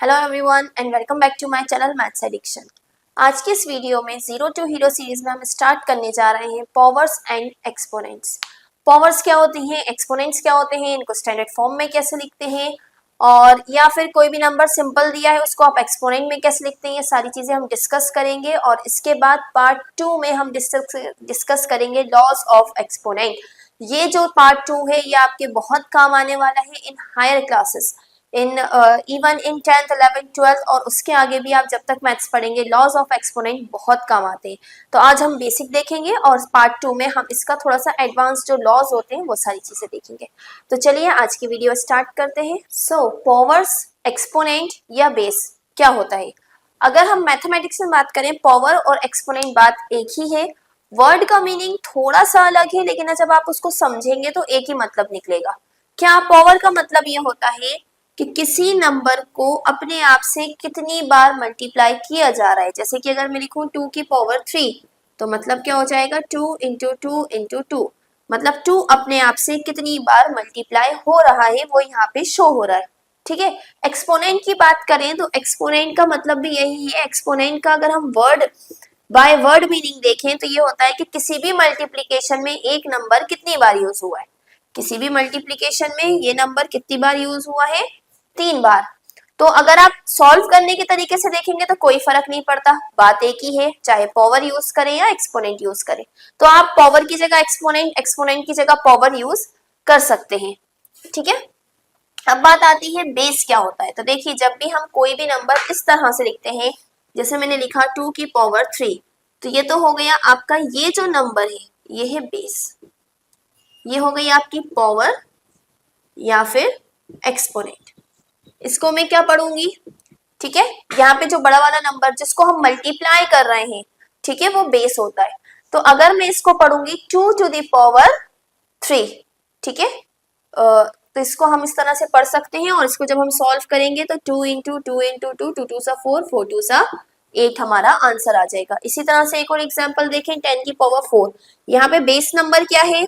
Hello everyone and welcome back to my channel maths addiction. आज की इस video में जीरो टू हीरो सीरीज में हम स्टार्ट करने जा रहे हैं पावर्स एंड एक्सपोनेंट्स। पावर्स क्या होती हैं, एक्सपोनेंट्स क्या होते हैं, इनको स्टैंडर्ड फॉर्म में कैसे लिखते हैं, और या फिर कोई भी नंबर सिंपल दिया है उसको आप एक्सपोनेंट में कैसे लिखते हैं, ये सारी चीजें हम डिस्कस करेंगे। और इसके बाद पार्ट 2 में हम डिस्कस करेंगे लॉज ऑफ एक्सपोनेंट। ये जो पार्ट 2 है ये आपके बहुत काम आने वाला है in higher classes, in even in 10th 11th 12th और उसके आगे भी। आप जब तक मैथ्स पढ़ेंगे लॉज ऑफ एक्सपोनेंट बहुत काम आते हैं। तो आज हम बेसिक देखेंगे और पार्ट 2 में हम इसका थोड़ा सा एडवांस जो लॉज होते हैं वो सारी चीजें देखेंगे। तो चलिए आज की वीडियो स्टार्ट करते हैं। सो पावर्स, एक्सपोनेंट या बेस क्या होता है। अगर हम मैथमेटिक्स में बात करें, पावर और एक्सपोनेंट बात एक ही है। वर्ड का मीनिंग थोड़ा सा अलग है, लेकिन जब आप उसको समझेंगे तो एक ही मतलब निकलेगा। क्या पावर का मतलब ये होता है कि किसी नंबर को अपने आप से कितनी बार मल्टीप्लाई किया जा रहा है। जैसे कि अगर मैं लिखूं 2 की पावर 3 तो मतलब क्या हो जाएगा 2 इंटू 2 इंटू 2, मतलब 2 अपने आप से कितनी बार मल्टीप्लाई हो रहा है वो यहाँ पे शो हो रहा है। ठीक है। एक्सपोनेंट की बात करें तो एक्सपोनेंट का मतलब भी यही है। एक्सपोनेंट का अगर हम वर्ड बाय वर्ड मीनिंग देखें तो ये होता है कि किसी भी मल्टीप्लीकेशन में एक नंबर कितनी बार यूज हुआ है। किसी भी मल्टीप्लीकेशन में ये नंबर कितनी बार यूज हुआ है, 3 बार। तो अगर आप सॉल्व करने के तरीके से देखेंगे तो कोई फर्क नहीं पड़ता, बात एक ही है, चाहे पावर यूज करें या एक्सपोनेंट यूज करें। तो आप पावर की जगह एक्सपोनेंट, एक्सपोनेंट की जगह पावर यूज कर सकते हैं। ठीक है। अब बात आती है बेस क्या होता है। तो देखिए, जब भी हम कोई भी नंबर इस तरह से लिखते हैं, जैसे मैंने लिखा 2 की पावर 3, तो ये तो हो गया आपका, ये जो नंबर है ये है बेस, ये हो गई आपकी पावर या फिर एक्सपोनेंट। इसको मैं क्या पढ़ूंगी, ठीक है, यहाँ पे जो बड़ा वाला नंबर जिसको हम मल्टीप्लाई कर रहे हैं, ठीक है, वो बेस होता है। तो अगर मैं इसको पढ़ूंगी 2 टू द पावर 3, ठीक है, तो इसको हम इस तरह से पढ़ सकते हैं। और इसको जब हम सॉल्व करेंगे तो 2 इंटू 2 इंटू 2, 2 2 सा 4, 4 2 सा 8 हमारा आंसर आ जाएगा। इसी तरह से एक और एग्जांपल देखें, 10 की पावर 4। यहाँ पे बेस नंबर क्या है,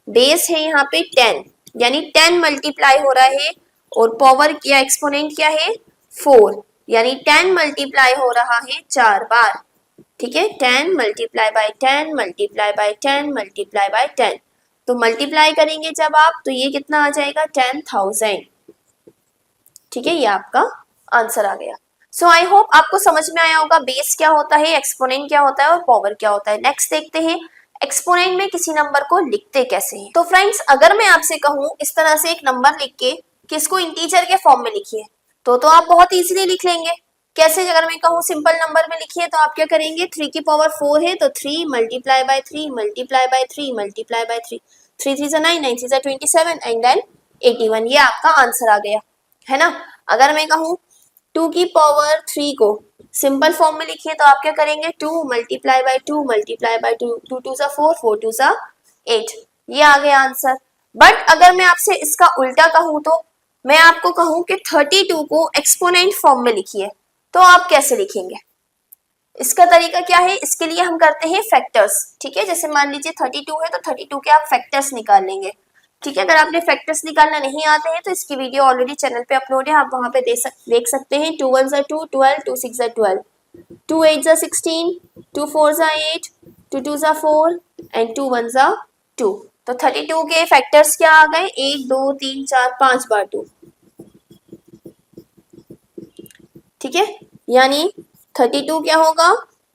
बेस है यहाँ पे 10, यानी 10 मल्टीप्लाई हो रहा है, और पावर या एक्सपोनेंट क्या है 4, यानी 10 मल्टीप्लाई हो रहा है 4 बार। ठीक है, 10 multiply by 10 multiply by 10 multiply by 10। तो मल्टीप्लाई करेंगे जब आप, तो ये कितना आ जाएगा 10,000। ठीक है, ये आपका आंसर आ गया। सो आई होप आपको समझ में आया होगा बेस क्या होता है, एक्सपोनेंट क्या होता है और पावर क्या होता है। नेक्स्ट देखते हैं एक्सपोनेंट में किसी नंबर को लिखते कैसे हैं। तो फ्रेंड्स, अगर मैं आपसे कहूं इस तरह से एक नंबर लिख के कि इसको इंटीजर के फॉर्म में लिखिए, तो आप बहुत इजीली लिख लेंगे। कैसे, अगर मैं कहूँ सिंपल नंबर में लिखिए तो आप क्या करेंगे, 3 की पावर 4 है तो 3 multiply by 3 multiply by 3 multiply by 3, 3 3 9, 9 3 27 and then 81, ये आपका आंसर आ गया, है ना। अगर मैं कहूँ 2 की पावर 3 को सिंपल फॉर्म में लिखिए तो आप क्या करेंगे, 2 मल्टीप्लाई बाय 2 मल्टीप्लाई बाय 2, 2 2 सा 4, 4 2 सा 8, ये आ गया आंसर। बट अगर मैं आपसे इसका उल्टा कहूँ, तो मैं आपको कहूँ कि 32 को एक्सपोनेंट फॉर्म में लिखिए, तो आप कैसे लिखेंगे। इसका तरीका क्या है, इसके लिए हम करते हैं फैक्टर्स। ठीक है, जैसे मान लीजिए 32 है तो 32 के आप फैक्टर्स निकाल लेंगे। ठीक है, अगर आपने फैक्टर्स निकालना नहीं आते हैं तो इसकी वीडियो ऑलरेडी चैनल पे अपलोड है, आप वहां पे देख सकते हैं। 2 1 2 12, 2 6 12, 2 8 16, 2 4 8, 2 2 4 एंड 2 1 2। तो 32 के फैक्टर्स क्या आ गए, 1 2 3 4 5 बार 2। ठीक है, यानी 32 क्या होगा,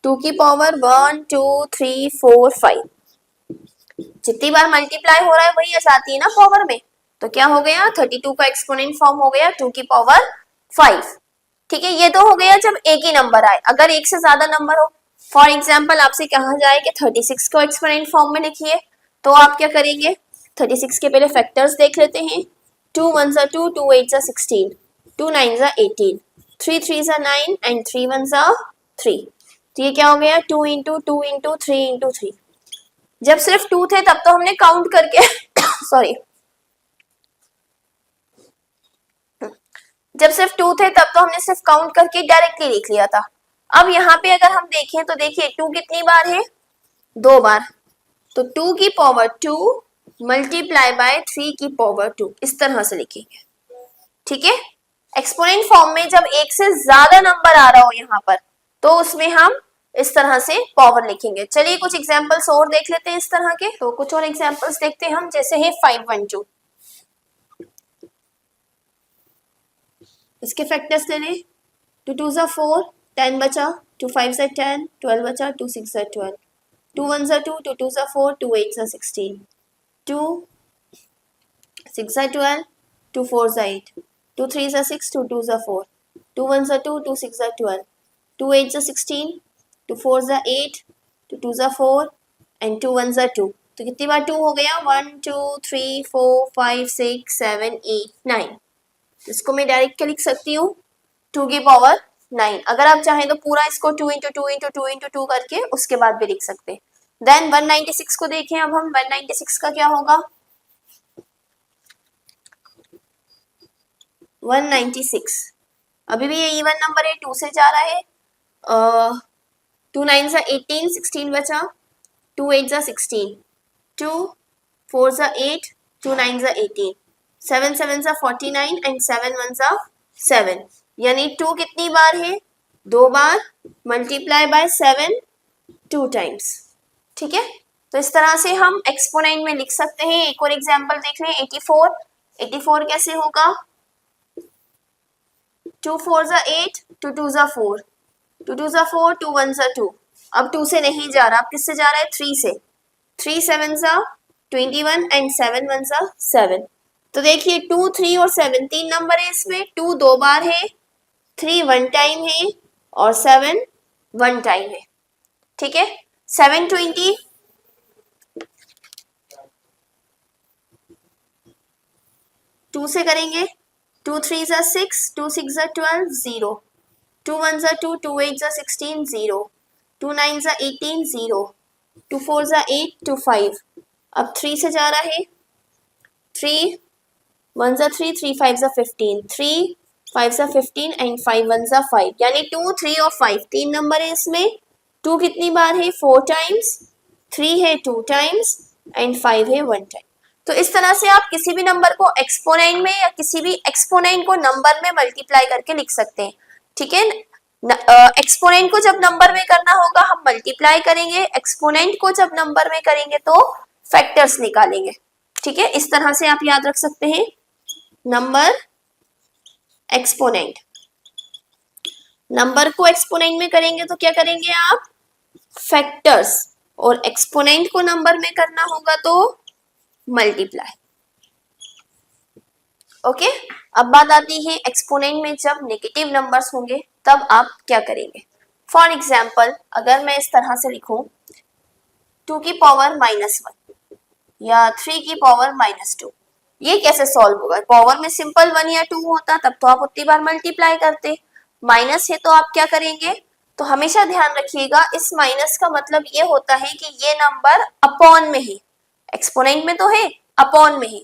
2 की पावर 1 2 3 4 5, जितनी बार मल्टीप्लाई हो रहा है वही आती है ना पावर में। तो क्या हो गया, 32 का एक्सपोनेंट फॉर्म हो गया 2 की पावर 5। ठीक है, ये तो हो गया जब एक ही नंबर आए। अगर एक से ज्यादा नंबर हो, फॉर एग्जाम्पल आपसे कहा जाए कि 36 को एक्सपोनेंट फॉर्म में लिखिए, तो आप क्या करेंगे, 36 के पहले फैक्टर्स देख लेते हैं। 2 1 2, 2 8 16, 2 9 18, 3 3 9 एंड 3 1 3। तो ये क्या हो गया, 2 इंटू 2 इंटू 3 इंटू 3। जब सिर्फ 2 थे तब तो हमने काउंट करके सॉरी, जब सिर्फ 2 थे तब तो हमने सिर्फ काउंट करके डायरेक्टली लिख लिया था। अब यहाँ पे अगर हम देखें तो देखिए 2 कितनी बार है, 2 बार। तो 2 की पावर 2 मल्टीप्लाई बाय 3 की पावर 2, इस तरह से लिखेंगे। ठीक है, एक्सपोनेंट फॉर्म में जब एक से ज्यादा नंबर आ रहा हो यहाँ पर, तो उसमें हम इस तरह से पावर लिखेंगे। चलिए कुछ एग्जांपल्स और देख लेते हैं इस तरह के। तो कुछ और एग्जांपल्स देखते हैं हम, जैसे है 512। इसके फैक्टर्स ले लें। 2 2 ज़ा 4, 10 बचा, 2 5 ज़ा 10, 12 बचा, 2 6 ज़ा 12, 2 1 ज़ा 2, 2 2 ज़ा 4, 2 8 ज़ा 16, 2 6 ज़ा 12, 2 4 ज़ा 8, 2 3 ज़ा 6, 2 2 ज़ा 4, 2 1 ज़ा 2, 2 6 ज़ा 12, 2 8 ज़ा 16, 2 4 ज़ा 8, 2 2 ज़ा 4 एंड 2 1 ज़ा 2। तो कितनी बार 2 हो गया? 1 2 3 4 5 6 7 8 9। इसको मैं डायरेक्ट क्या लिख सकती हूँ? 2 की पावर 9। अगर आप चाहें तो पूरा इसको 2 इंटू 2 इंटू 2 इंटू 2 करके उसके बाद भी लिख सकते हैं। देन 196 को देखें अब हम। 196 का क्या होगा? 196 अभी भी ये इवन नंबर है, 2 से जा रहा है। 2 9 ज़ा 18, 16 बचा, 2 8 ज़ा 16, 2 4 ज़ा 8, 2 9 ज़ा 18, 7 7 ज़ा 49 एंड 7 1 ज़ा 7। यानी 2 कितनी बार है? 2 बार, मल्टीप्लाई बाय 7 2 टाइम्स। ठीक है, तो इस तरह से हम एक्सपोनेंट में लिख सकते हैं। एक और एग्जांपल देख लें। 84। 84 कैसे होगा? 2 4 ज़ा 8, 2 2 ज़ा 4, 2 2 ज़ा 4, 2 1 ज़ा 2। अब 2 से नहीं जा रहा, अब किससे जा रहा है? 3 से। 3 7 ज़ा 21 एंड 7 1 ज़ा 7। तो देखिए 2 3 और 7 तीन नंबर है इसमें। 2 2 बार है, 3 1 टाइम है और 7 1 टाइम है। ठीक है, 720 2 से करेंगे। 2 3 ज़ा 6, 2 6 ज़ा 12 0, 2 1 ज़ा 2, 2 8 ज़ा 16 0, 2 9 ज़ा 18 0, 2 4 ज़ा 8, 2 5। अब 3 से जा रहा है। 3 1 ज़ा 3, 3 5 ज़ा 15, 3 5 ज़ा 15 एंड 5 1 ज़ा 5। यानी 2 3 और 5 तीन नंबर है इसमें। 2 कितनी बार है? 4 टाइम्स, 3 है 2 टाइम्स एंड 5 है 1 टाइम। तो इस तरह से आप किसी भी नंबर को एक्सपोनेंट में या किसी भी एक्सपोनेंट को नंबर में मल्टीप्लाई करके लिख सकते हैं। ठीक है, एक्सपोनेंट को जब नंबर में करना होगा हम मल्टीप्लाई करेंगे, एक्सपोनेंट को जब नंबर में करेंगे तो फैक्टर्स निकालेंगे। ठीक है, इस तरह से आप याद रख सकते हैं। नंबर एक्सपोनेंट, नंबर को एक्सपोनेंट में करेंगे तो क्या करेंगे आप? फैक्टर्स। और एक्सपोनेंट को नंबर में करना होगा तो मल्टीप्लाई। ओके, अब बात आती है एक्सपोनेंट में जब नेगेटिव नंबर्स होंगे तब आप क्या करेंगे। फॉर एग्जाम्पल अगर मैं इस तरह से लिखूं 2 की पावर -1 या 3 की पावर -2, ये कैसे सॉल्व होगा? पावर में सिंपल 1 या 2 होता तब तो आप उतनी बार मल्टीप्लाई करते। माइनस है तो आप क्या करेंगे? तो हमेशा ध्यान रखिएगा इस माइनस का मतलब ये होता है कि ये नंबर अपॉन में है। एक्सपोनेंट में तो है, अपॉन में है।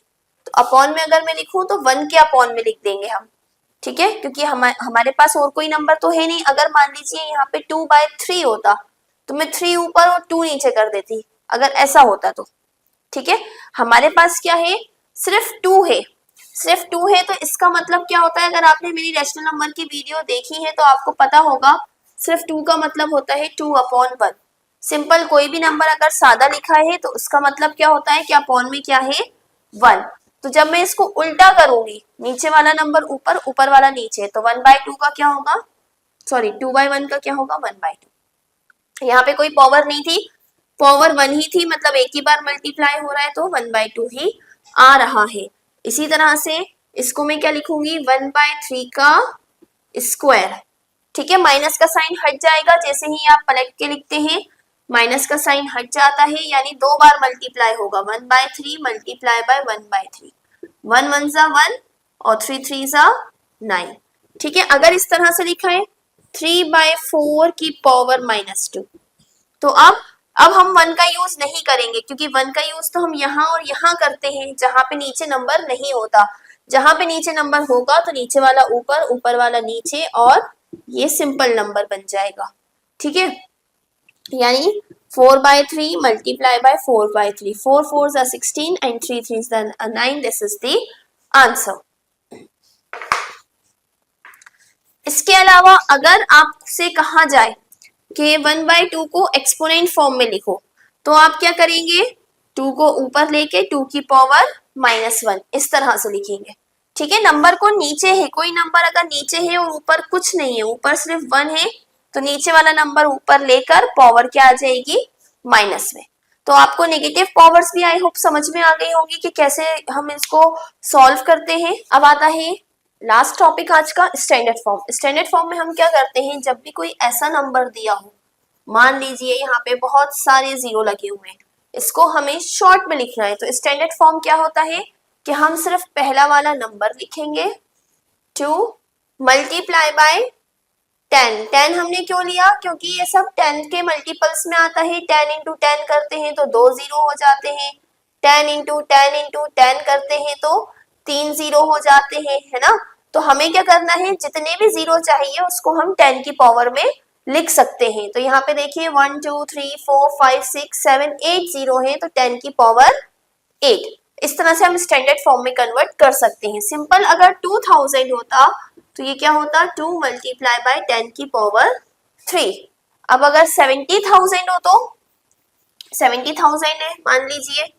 तो अपॉन में अगर मैं लिखूं तो 1 के अपॉन में लिख देंगे हम। ठीक है, क्योंकि हमारे पास और कोई नंबर तो है नहीं। अगर मान लीजिए यहाँ पे 2/3 होता तो मैं 3 ऊपर और 2 नीचे कर देती, अगर ऐसा होता तो। ठीक है, हमारे पास क्या है? सिर्फ 2 है। सिर्फ 2 है तो इसका मतलब क्या होता है? अगर आपने मेरी रैशनल नंबर की वीडियो देखी है तो आपको पता होगा सिर्फ 2 का मतलब होता है 2/1। सिंपल कोई भी नंबर अगर सादा लिखा है तो उसका मतलब क्या होता है कि अपॉन में क्या है? 1। तो जब मैं इसको उल्टा करूंगी, नीचे वाला नंबर ऊपर, ऊपर वाला नीचे, तो 1/2 का क्या होगा? सॉरी 2/1 का क्या होगा? 1/2। यहाँ पे कोई पावर नहीं थी, पावर 1 ही थी, मतलब एक ही बार मल्टीप्लाई हो रहा है तो 1/2 ही आ रहा है। इसी तरह से इसको मैं क्या लिखूंगी? 1/3 का स्क्वायर। ठीक है, माइनस का साइन हट जाएगा जैसे ही आप पलट के लिखते हैं, माइनस का साइन हट जाता है, यानी 2 बार मल्टीप्लाई होगा। 1/3 मल्टीप्लाई बाय 1/3, 1 1 ज़ा 1 और 3 3 ज़ा 9। ठीक है, अगर इस तरह से लिखा है 3/4 की पावर -2, तो अब हम 1 का यूज नहीं करेंगे, क्योंकि 1 का यूज तो हम यहाँ और यहाँ करते हैं जहां पे नीचे नंबर नहीं होता। जहां पे नीचे नंबर होगा तो नीचे वाला ऊपर, ऊपर वाला नीचे, और ये सिंपल नंबर बन जाएगा। ठीक है, यानी 4/3 मल्टीप्लाई बाय 4/3, 4 4 ज़ा 16 एंड 3 3 ज़ा 9। This is the answer. इसके अलावा अगर आपसे कहा जाए कि 1/2 को एक्सपोनेंट फॉर्म में लिखो तो आप क्या करेंगे, 2 को ऊपर लेके 2 की पावर -1 इस तरह से लिखेंगे। ठीक है, नंबर को नीचे है, कोई नंबर अगर नीचे है और ऊपर कुछ नहीं है, ऊपर सिर्फ 1 है, तो नीचे वाला नंबर ऊपर लेकर पावर क्या आ जाएगी, माइनस में। तो आपको नेगेटिव पावर्स भी आई होप समझ में आ गई होंगी कि कैसे हम इसको सॉल्व करते हैं। अब आता है लास्ट टॉपिक आज का, स्टैंडर्ड फॉर्म। स्टैंडर्ड फॉर्म में हम क्या करते हैं, जब भी कोई ऐसा नंबर दिया हो, मान लीजिए यहाँ पे बहुत सारे जीरो लगे हुए हैं, इसको हमें शॉर्ट में लिखना है, तो स्टैंडर्ड फॉर्म क्या होता है कि हम सिर्फ पहला वाला नंबर लिखेंगे 2 मल्टीप्लाई बाय 10। 10 हमने क्यों लिया, क्योंकि ये सब 10 के मल्टीपल्स में आता है। 10 इंटू 10 करते हैं तो 2 जीरो हो जाते हैं, 10 इंटू 10 इंटू 10 करते हैं तो 3 जीरो हो जाते हैं, है ना। तो हमें क्या करना है, जितने भी जीरो चाहिए उसको हम 10 की पावर में लिख सकते हैं। तो यहाँ पे देखिए 1 2 3 4 5 6 7 8 जीरो है, तो 10 की पावर 8। इस तरह से हम स्टैंडर्ड फॉर्म में कन्वर्ट कर सकते हैं। सिंपल अगर 2000 होता तो ये क्या होता, 2 मल्टीप्लाई बाय 10 की पावर 3। अब अगर 70,000 हो तो 70,000 है मान लीजिए,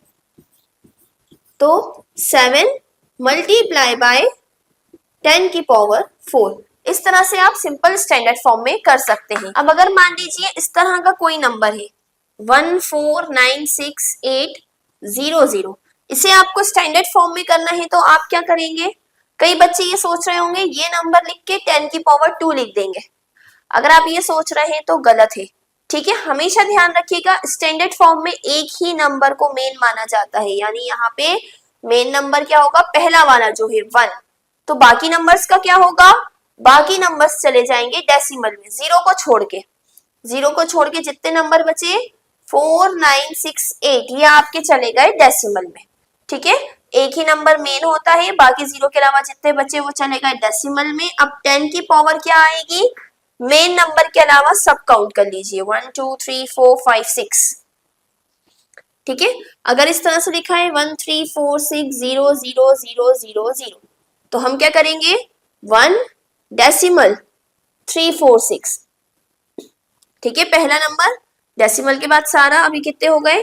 तो 7 मल्टीप्लाई बाय 10 की पावर 4। इस तरह से आप सिंपल स्टैंडर्ड फॉर्म में कर सकते हैं। अब अगर मान लीजिए इस तरह का कोई नंबर है 1496800, इसे आपको स्टैंडर्ड फॉर्म में करना है तो आप क्या करेंगे, कई बच्चे ये सोच रहे होंगे ये नंबर लिख के 10 की पावर 2 लिख देंगे। अगर आप ये सोच रहे हैं तो गलत है। ठीक है, हमेशा ध्यान रखिएगा स्टैंडर्ड फॉर्म में एक ही नंबर को मेन माना जाता है, यानी यहाँ पे मेन नंबर क्या होगा, पहला वाला जो है 1। तो बाकी नंबर्स का क्या होगा, बाकी नंबर्स चले जाएंगे डेसिमल में, जीरो को छोड़ के। जीरो को छोड़ के जितने नंबर बचे 4968 ये आपके चले गए डेसिमल में। ठीक है, एक ही नंबर मेन होता है, बाकी जीरो के अलावा जितने बचे वो चले गए डेसिमल में। अब 10 की पावर क्या आएगी, मेन नंबर के अलावा सब काउंट कर लीजिए 1 2 3 4 5 6। ठीक है, अगर इस तरह से लिखा है 134600000, तो हम क्या करेंगे 1 डेसिमल 346। ठीक है, पहला नंबर डेसिमल के बाद सारा, अभी कितने हो गए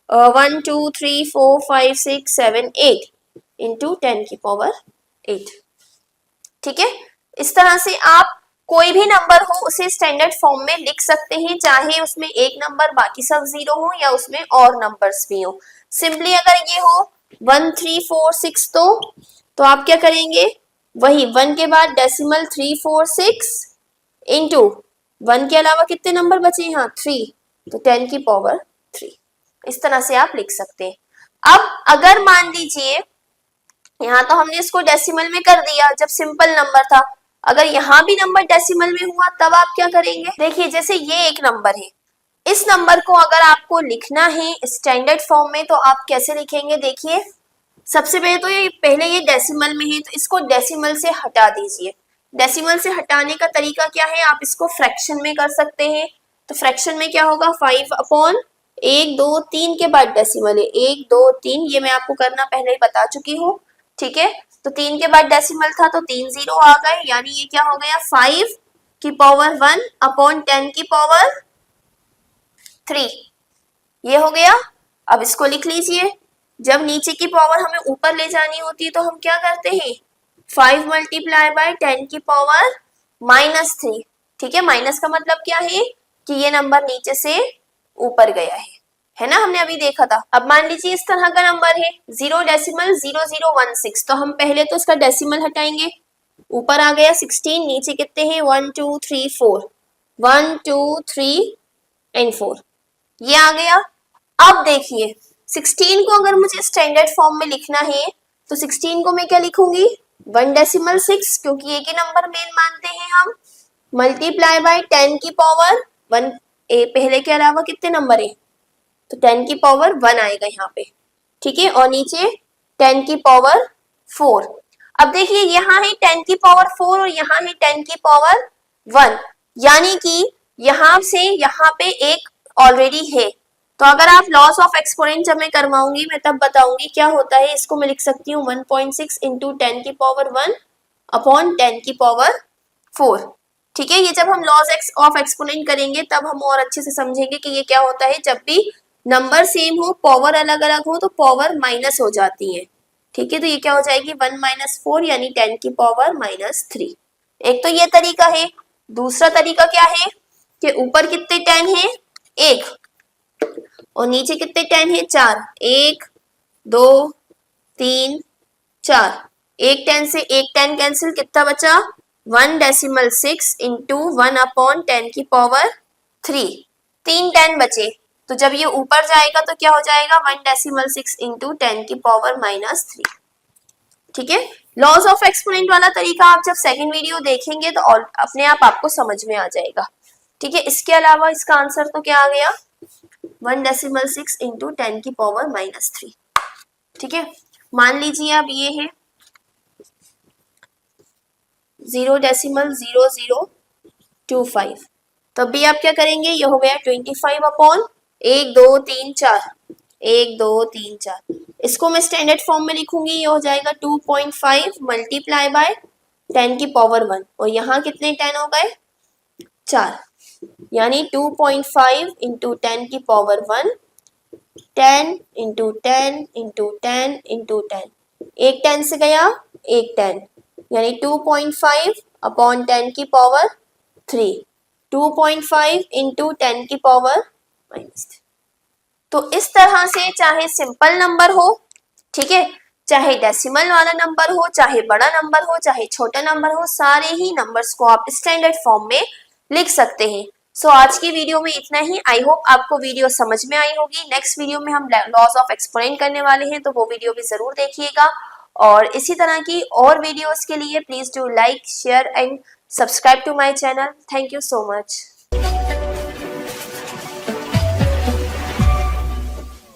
1 2 3 4 5 6 7 8 इंटू 10 की पावर 8। ठीक है, इस तरह से आप कोई भी नंबर हो उसे स्टैंडर्ड फॉर्म में लिख सकते हैं, चाहे उसमें एक नंबर बाकी सब जीरो हो या उसमें और नंबर्स भी हो। सिंपली अगर ये हो 1346 तो आप क्या करेंगे, वही 1 के बाद डेसिमल 346 इंटू 1 के अलावा कितने नंबर बचे यहाँ 3, तो 10 की पावर 3। इस तरह से आप लिख सकते हैं। अब अगर मान लीजिए यहाँ तो हमने इसको डेसिमल में कर दिया जब सिंपल नंबर था, अगर यहाँ भी नंबर डेसिमल में हुआ तब आप क्या करेंगे, देखिए जैसे ये एक नंबर है, इस नंबर को अगर आपको लिखना है स्टैंडर्ड फॉर्म में तो आप कैसे लिखेंगे, देखिए सबसे पहले तो ये डेसिमल में है तो इसको डेसिमल से हटा दीजिए। डेसिमल से हटाने का तरीका क्या है, आप इसको फ्रैक्शन में कर सकते हैं। तो फ्रैक्शन में क्या होगा 5/1 2 3 के बाद डेसिमल है 1 2 3, ये मैं आपको करना पहले ही बता चुकी हूँ। ठीक है, तो 3 के बाद डेसिमल था तो 3 जीरो आ गए, यानी ये क्या हो गया 5 की पावर 1/10 की पावर 3, ये हो गया। अब इसको लिख लीजिए, जब नीचे की पावर हमें ऊपर ले जानी होती है तो हम क्या करते हैं 5 मल्टीप्लाई बाय 10 की पावर -3। ठीक है, माइनस का मतलब क्या है कि ये नंबर नीचे से ऊपर गया है ना, हमने अभी देखा था। अब मान लीजिए इस तरह का नंबर है 0.0016, तो हम पहले तो इसका डेसिमल हटाएंगे, ऊपर आ गया 16, नीचे कितने हैं 1 2 3 4, 1 2 3 एंड 4, ये आ गया। अब देखिए 16 को अगर मुझे स्टैंडर्ड फॉर्म में लिखना है तो 16 को मैं क्या लिखूंगी 1.6, क्योंकि एक ही नंबर मेन मानते हैं हम, मल्टीप्लाई बाय 10 की पावर 1, पहले के अलावा कितने नंबर है तो 10 की पावर 1 आएगा यहाँ पे। ठीक है, और नीचे 10 की पावर 4। अब देखिए यहाँ है 10 की पावर 4 और यहाँ है 10 की पावर 1, यानी कि यहाँ से यहाँ पे एक ऑलरेडी है। तो अगर आप लॉस ऑफ एक्सपोनेंट जब मैं करवाऊंगी मैं तब बताऊंगी क्या होता है। इसको मैं लिख सकती हूँ 1.6 इंटू 10 की पावर 1 अपॉन 10 की पावर 4। ठीक है, ये जब हम लॉज ऑफ एक्सपोनेंट करेंगे तब हम और अच्छे से समझेंगे कि ये क्या होता है। जब भी नंबर सेम हो, पावर अलग अलग हो, तो पावर माइनस हो जाती है। ठीक है, तो ये क्या हो जाएगी 1 - 4 यानी 10 की पावर -3। एक तो ये तरीका है। दूसरा तरीका क्या है कि ऊपर कितने 10 है, 1, और नीचे कितने 10 है, 4। 1 2 3 4। एक 10 से एक 10 कैंसिल, कितना बचा 1.6 इंटू 1/10 की पावर 3। 3 10 बचे, तो जब ये ऊपर जाएगा तो क्या हो जाएगा 1.6 इंटू 10 की पावर -3। ठीक है, लॉज ऑफ एक्सपोनेंट वाला तरीका आप जब सेकंड वीडियो देखेंगे तो और अपने आप आपको समझ में आ जाएगा। ठीक है, इसके अलावा इसका आंसर तो क्या आ गया 1.6 इंटू 10 की पावर -3। ठीक है, मान लीजिए अब ये है 0.0025, तब भी आप क्या करेंगे, ये हो गया 25/1 2 3 4, 1 2 3 4। इसको मैं स्टैंडर्ड फॉर्म में लिखूंगी, ये हो जाएगा 2.5 मल्टीप्लाई बाय 10 की पावर 1, और यहाँ कितने 10 हो गए 4, यानी 2.5 इंटू 10 की पावर 1, 10 इंटू 10 इंटू 10 इंटू 10, एक 10 से गया एक 10, यानी 2.5/10 की पावर 3, 2.5 इंटू 10 की पावर -3। तो इस तरह से चाहे सिंपल नंबर हो, ठीक है, चाहे डेसिमल वाला नंबर हो, चाहे बड़ा नंबर हो, चाहे छोटा नंबर हो, सारे ही नंबर्स को आप स्टैंडर्ड फॉर्म में लिख सकते हैं। सो आज की वीडियो में इतना ही। आई होप आपको वीडियो समझ में आई होगी। नेक्स्ट वीडियो में हम लॉज ऑफ एक्सपोनेंट करने वाले हैं, तो वो वीडियो भी जरूर देखिएगा। और इसी तरह की और वीडियोस के लिए please do like, share and subscribe to my channel. Thank you so much.